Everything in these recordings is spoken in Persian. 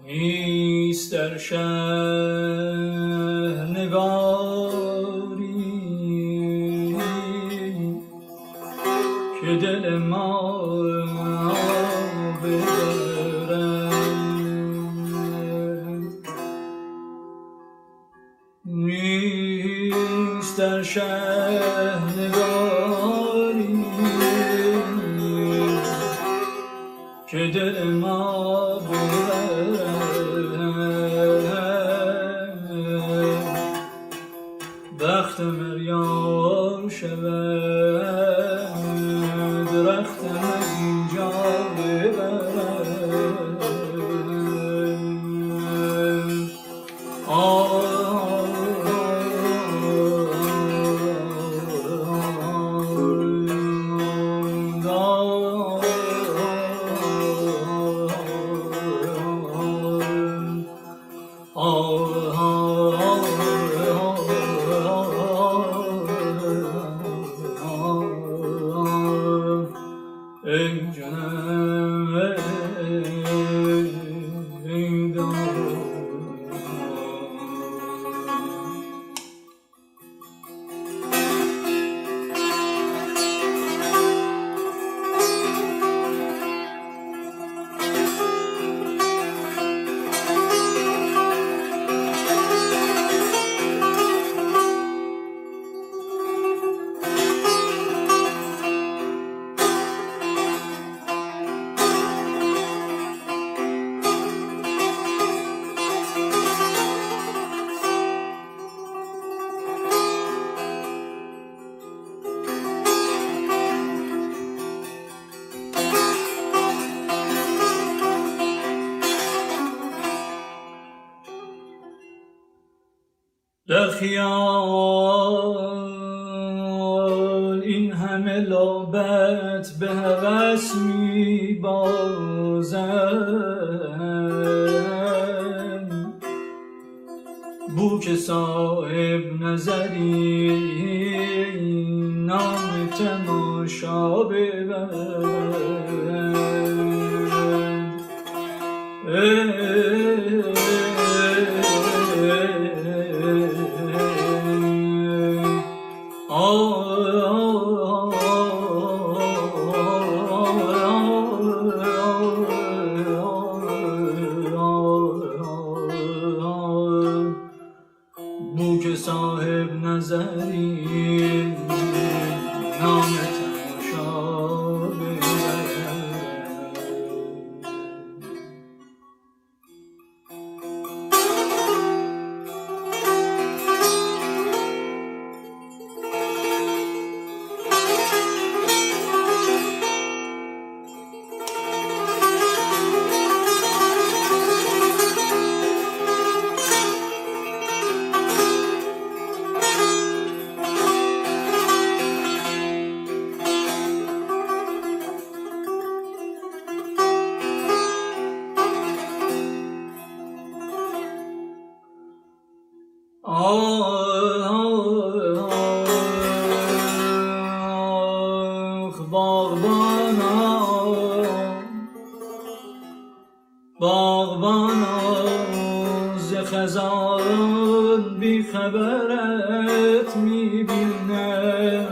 نیست در شهر نگاری که دل ما ببرد، نیست در شهر نگاری که دل ما بختم ریار شود، رختم از اینجا ببرد. در خیال این همه لابت به هوس می بازم، بو که صاحب نظری نام تماشا ببرد. بو که صاحب نظری نام تماشا ببرد. باغبانا ز خزان بی خبرت میبینم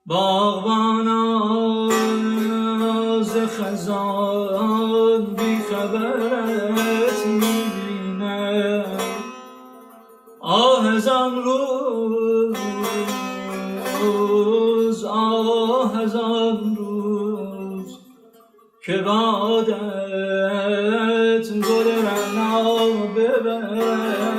باغبانا ز خزان بی خبرت میبینم آه از آن روز آه از آن روز که بادت گل رعنا ببرد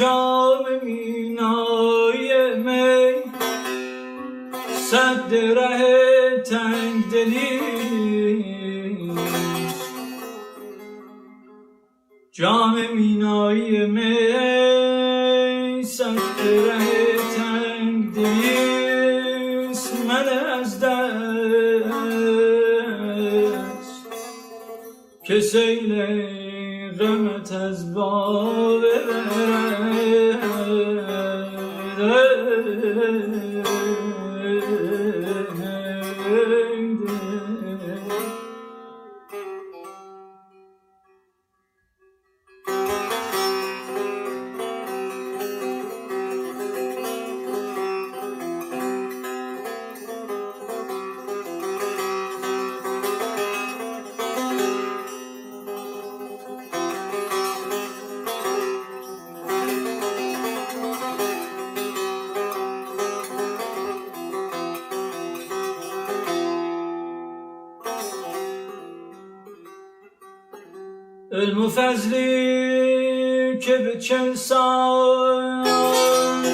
جام مینای می سد ره تنگ دلیست جام مینای می سد ره تنگ دلیست من از دست که سیل غمت از باب علم و فضلی که به 40 سال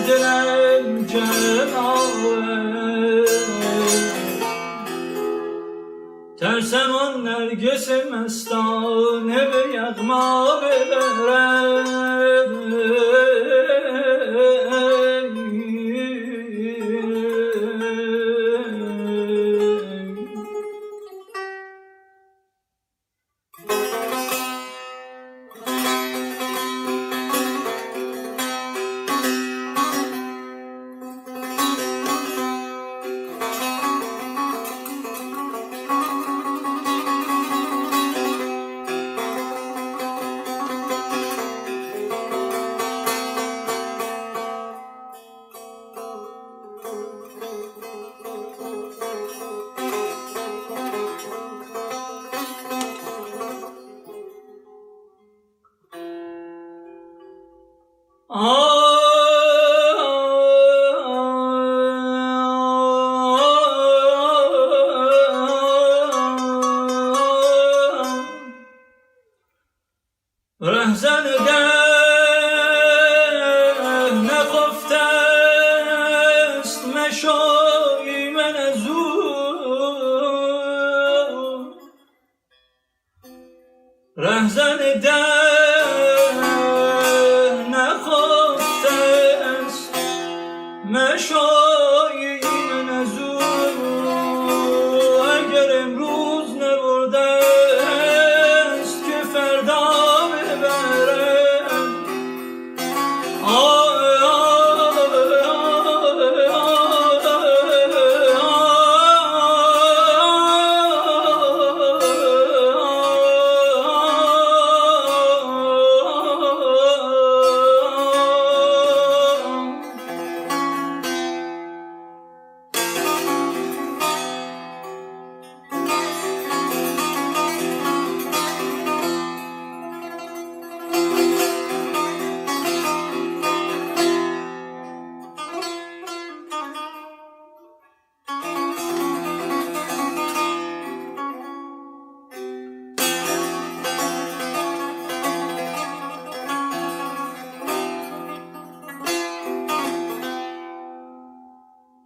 دلم جناه ترسم آن نرگس مستانه به یغما ببرد رهزن ده نخفته است مشایی من از او رهزن ده نخفته است مشایی من از او اگر امروز نبرده است که فردا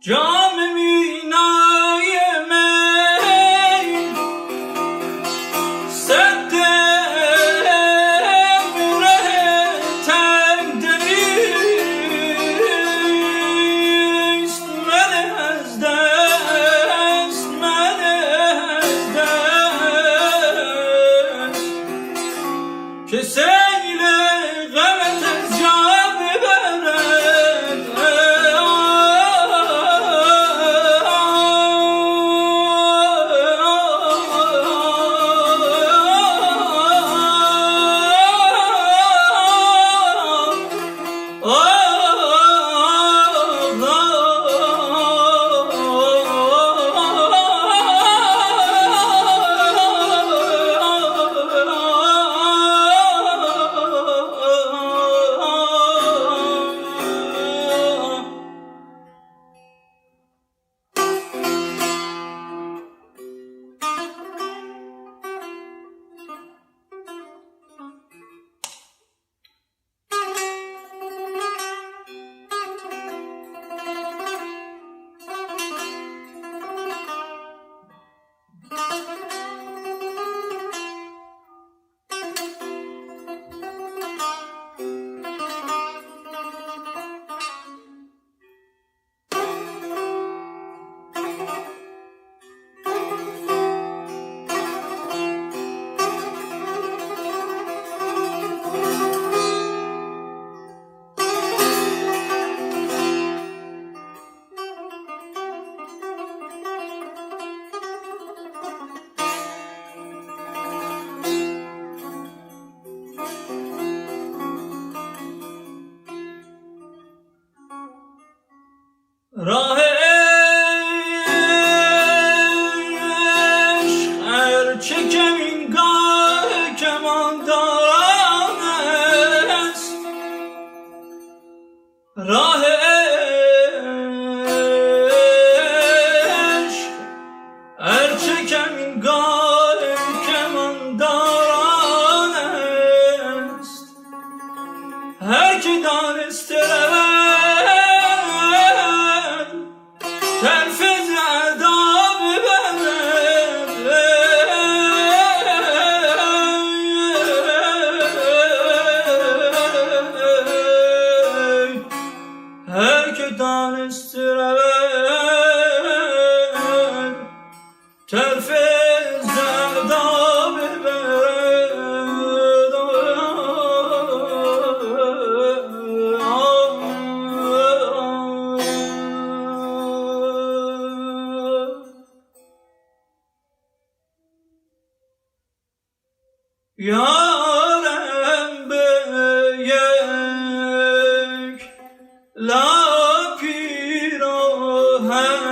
جام مینای می سد موره تنگ دلیست من از دست که سیل غمت از جا ببرد راه عشق هرچه کمینگاه کمانداران است راه عشق هرچه کمینگاه کمانداران است هر که دانسته تلفظ عذاب ببرد هر که دانست رود تلفظ عذاب ببرد یارم به یک لا پیراهن